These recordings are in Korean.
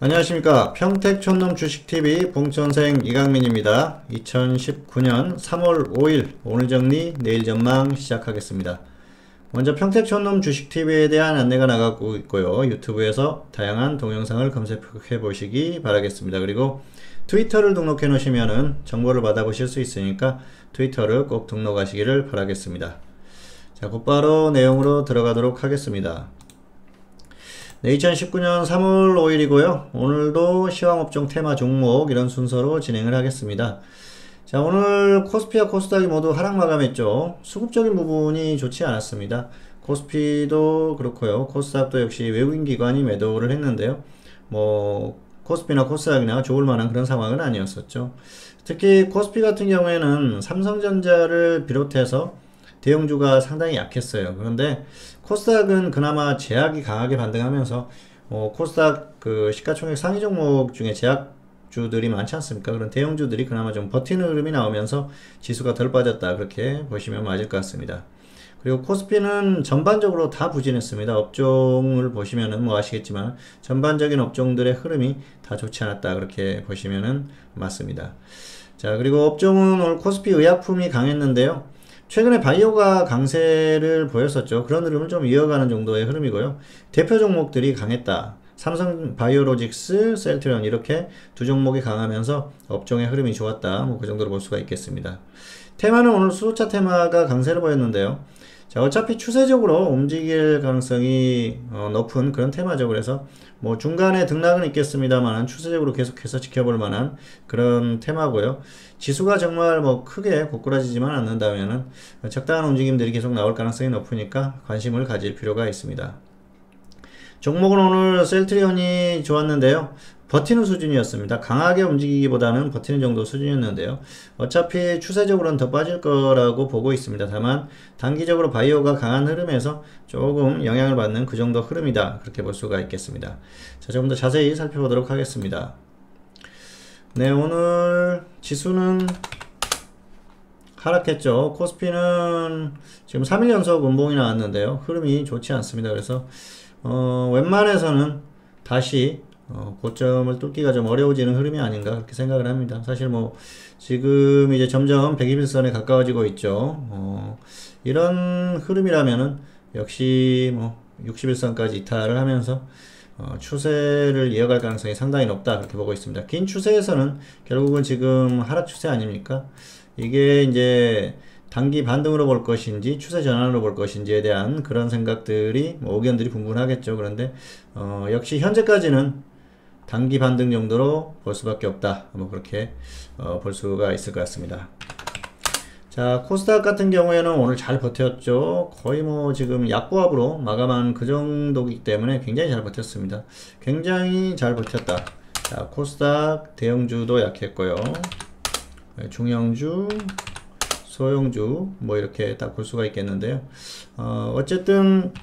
안녕하십니까. 평택촌놈 주식TV 봉천생 이강민입니다. 2019년 3월 5일 오늘 정리 내일 전망 시작하겠습니다. 먼저 평택촌놈 주식TV에 대한 안내가 나가고 있고요. 유튜브에서 다양한 동영상을 검색해 보시기 바라겠습니다. 그리고 트위터를 등록해 놓으시면은 정보를 받아보실 수 있으니까 트위터를 꼭 등록하시기를 바라겠습니다. 자, 곧바로 내용으로 들어가도록 하겠습니다. 네, 2019년 3월 5일이고요. 오늘도 시황업종 테마 종목 이런 순서로 진행을 하겠습니다. 자, 오늘 코스피와 코스닥이 모두 하락 마감했죠. 수급적인 부분이 좋지 않았습니다. 코스피도 그렇고요. 코스닥도 역시 외국인 기관이 매도를 했는데요. 코스피나 코스닥이나 좋을 만한 그런 상황은 아니었었죠. 특히 코스피 같은 경우에는 삼성전자를 비롯해서 대형주가 상당히 약했어요. 그런데 코스닥은 그나마 제약이 강하게 반등하면서 코스닥 그 시가총액 상위 종목 중에 제약주들이 많지 않습니까? 그런 대형주들이 그나마 좀 버티는 흐름이 나오면서 지수가 덜 빠졌다, 그렇게 보시면 맞을 것 같습니다. 그리고 코스피는 전반적으로 다 부진했습니다. 업종을 보시면은 아시겠지만 전반적인 업종들의 흐름이 다 좋지 않았다, 그렇게 보시면은 맞습니다. 자, 그리고 업종은 오늘 코스피 의약품이 강했는데요. 최근에 바이오가 강세를 보였었죠. 그런 흐름을 좀 이어가는 정도의 흐름이고요. 대표 종목들이 강했다. 삼성 바이오로직스, 셀트리온 이렇게 두 종목이 강하면서 업종의 흐름이 좋았다. 그 정도로 볼 수가 있겠습니다. 테마는 오늘 수소차 테마가 강세를 보였는데요. 자, 어차피 추세적으로 움직일 가능성이 높은 그런 테마죠. 그래서 중간에 등락은 있겠습니다만 추세적으로 계속해서 지켜볼 만한 그런 테마고요. 지수가 정말 크게 고꾸라지지만 않는다면은 적당한 움직임들이 계속 나올 가능성이 높으니까 관심을 가질 필요가 있습니다. 종목은 오늘 셀트리온이 좋았는데요. 버티는 수준이었습니다. 강하게 움직이기보다는 버티는 정도 수준이었는데요. 어차피 추세적으로는 더 빠질 거라고 보고 있습니다. 다만 단기적으로 바이오가 강한 흐름에서 조금 영향을 받는 그 정도 흐름이다, 그렇게 볼 수가 있겠습니다. 자, 조금 더 자세히 살펴보도록 하겠습니다. 네, 오늘 지수는 하락했죠. 코스피는 지금 3일 연속 음봉이 나왔는데요. 흐름이 좋지 않습니다. 그래서 웬만해서는 다시 고점을 뚫기가 좀 어려워지는 흐름이 아닌가, 그렇게 생각을 합니다. 사실 지금 이제 점점 121선에 가까워지고 있죠. 이런 흐름이라면은 역시 61선까지 이탈을 하면서 추세를 이어갈 가능성이 상당히 높다, 그렇게 보고 있습니다. 긴 추세에서는 결국은 지금 하락 추세 아닙니까? 이게 이제 단기 반등으로 볼 것인지 추세 전환으로 볼 것인지에 대한 그런 생각들이 의견들이 분분하겠죠. 그런데 역시 현재까지는 단기 반등 정도로 볼 수밖에 없다, 그렇게 볼 수가 있을 것 같습니다. 자, 코스닥 같은 경우에는 오늘 잘 버텼죠. 거의 지금 약보합으로 마감한 그 정도이기 때문에 굉장히 잘 버텼습니다. 굉장히 잘 버텼다. 자, 코스닥 대형주도 약했고요. 중형주, 소형주 이렇게 딱 볼 수가 있겠는데요. 어쨌든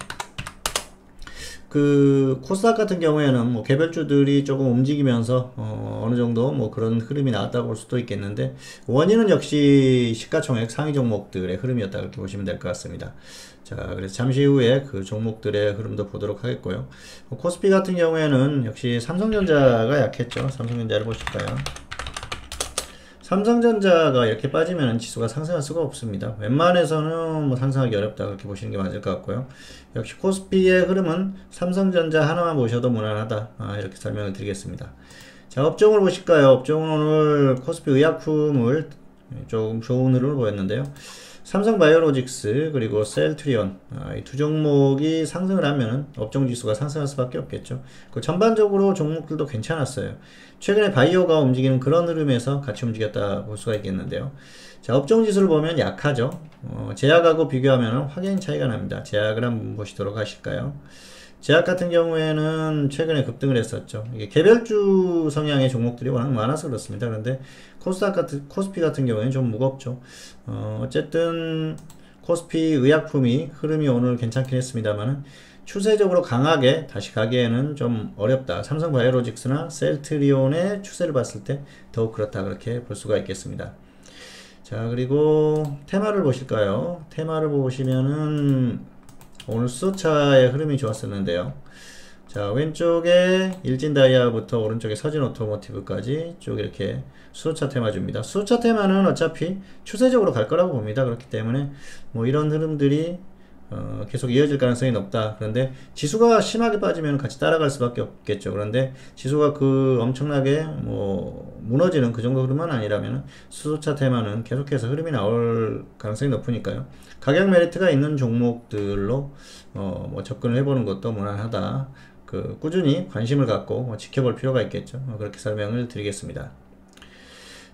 그 코스닥 같은 경우에는 개별주들이 조금 움직이면서 어느 정도 그런 흐름이 나왔다고 볼 수도 있겠는데, 원인은 역시 시가총액 상위 종목들의 흐름이었다, 그렇게 보시면 될 것 같습니다. 자, 그래서 잠시 후에 그 종목들의 흐름도 보도록 하겠고요. 코스피 같은 경우에는 역시 삼성전자가 약했죠. 삼성전자를 보실까요? 삼성전자가 이렇게 빠지면 지수가 상승할 수가 없습니다. 웬만해서는 상승하기 어렵다, 그렇게 보시는 게 맞을 것 같고요. 역시 코스피의 흐름은 삼성전자 하나만 보셔도 무난하다, 이렇게 설명을 드리겠습니다. 자, 업종을 보실까요? 업종은 오늘 코스피 의약품을 조금 좋은 흐름을 보였는데요. 삼성 바이오로직스 그리고 셀트리온, 이 두 종목이 상승을 하면 업종 지수가 상승할 수밖에 없겠죠. 전반적으로 종목들도 괜찮았어요. 최근에 바이오가 움직이는 그런 흐름에서 같이 움직였다 볼 수가 있겠는데요. 자, 업종 지수를 보면 약하죠. 제약하고 비교하면 확연히 차이가 납니다. 제약을 한번 보시도록 하실까요? 제약 같은 경우에는 최근에 급등을 했었죠. 이게 개별주 성향의 종목들이 워낙 많아서 그렇습니다. 그런데 코스피 같은 경우에는 좀 무겁죠. 어쨌든 코스피 의약품이 흐름이 오늘 괜찮긴 했습니다만은 추세적으로 강하게 다시 가기에는 좀 어렵다. 삼성 바이오로직스나 셀트리온의 추세를 봤을 때 더욱 그렇다, 그렇게 볼 수가 있겠습니다. 자, 그리고 테마를 보실까요? 테마를 보시면은 오늘 수소차의 흐름이 좋았었는데요. 자, 왼쪽에 일진다이아부터 오른쪽에 서진 오토모티브까지 쭉 이렇게 수소차 테마 줍니다. 수소차 테마는 어차피 추세적으로 갈 거라고 봅니다. 그렇기 때문에 뭐 이런 흐름들이 계속 이어질 가능성이 높다. 그런데 지수가 심하게 빠지면 같이 따라갈 수밖에 없겠죠. 그런데 지수가 그 엄청나게 뭐 무너지는 그 정도 흐름은 아니라면 수소차 테마는 계속해서 흐름이 나올 가능성이 높으니까요. 가격 메리트가 있는 종목들로 뭐 접근을 해보는 것도 무난하다. 그 꾸준히 관심을 갖고 뭐 지켜볼 필요가 있겠죠. 그렇게 설명을 드리겠습니다.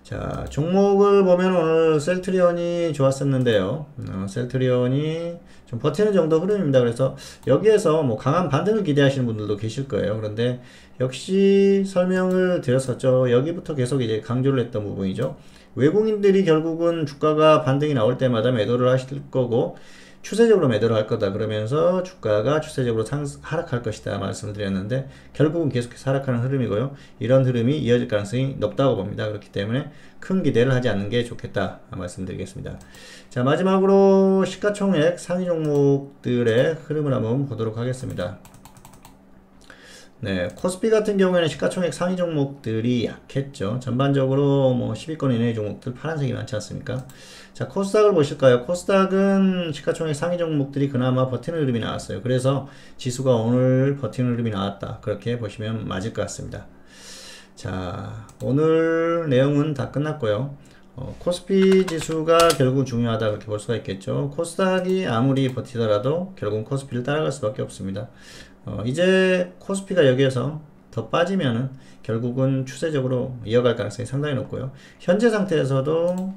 자, 종목을 보면 오늘 셀트리온이 좋았었는데요. 셀트리온이 좀 버티는 정도 흐름입니다. 그래서 여기에서 뭐 강한 반등을 기대하시는 분들도 계실 거예요. 그런데 역시 설명을 드렸었죠. 여기부터 계속 이제 강조를 했던 부분이죠. 외국인들이 결국은 주가가 반등이 나올 때마다 매도를 하실 거고 추세적으로 매도를 할 거다 그러면서 주가가 추세적으로 하락할 것이다 말씀을 드렸는데 결국은 계속해서 하락하는 흐름이고요. 이런 흐름이 이어질 가능성이 높다고 봅니다. 그렇기 때문에 큰 기대를 하지 않는 게 좋겠다 말씀드리겠습니다. 자, 마지막으로 시가총액 상위 종목들의 흐름을 한번 보도록 하겠습니다. 네, 코스피 같은 경우에는 시가총액 상위 종목들이 약했죠. 전반적으로 뭐 10위권 이내의 종목들 파란색이 많지 않습니까? 자, 코스닥을 보실까요? 코스닥은 시가총액 상위 종목들이 그나마 버티는 흐름이 나왔어요. 그래서 지수가 오늘 버티는 흐름이 나왔다. 그렇게 보시면 맞을 것 같습니다. 자, 오늘 내용은 다 끝났고요. 코스피 지수가 결국 중요하다 그렇게 볼 수가 있겠죠. 코스닥이 아무리 버티더라도 결국은 코스피를 따라갈 수밖에 없습니다. 이제 코스피가 여기에서 더 빠지면은 결국은 추세적으로 이어갈 가능성이 상당히 높고요. 현재 상태에서도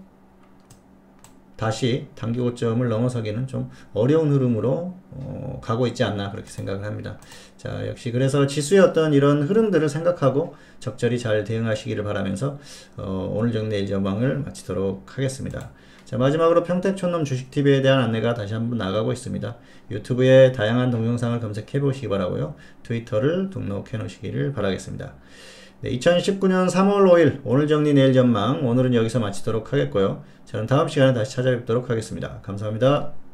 다시 단기 고점을 넘어서기는 좀 어려운 흐름으로 가고 있지 않나 그렇게 생각을 합니다. 자, 역시 그래서 지수의 어떤 이런 흐름들을 생각하고 적절히 잘 대응하시기를 바라면서 오늘 정리 내일 전망을 마치도록 하겠습니다. 자, 마지막으로 평택촌놈 주식TV에 대한 안내가 다시 한번 나가고 있습니다. 유튜브에 다양한 동영상을 검색해 보시기 바라고요. 트위터를 등록해 놓으시기를 바라겠습니다. 네, 2019년 3월 5일 오늘 정리 내일 전망 오늘은 여기서 마치도록 하겠고요. 저는 다음 시간에 다시 찾아뵙도록 하겠습니다. 감사합니다.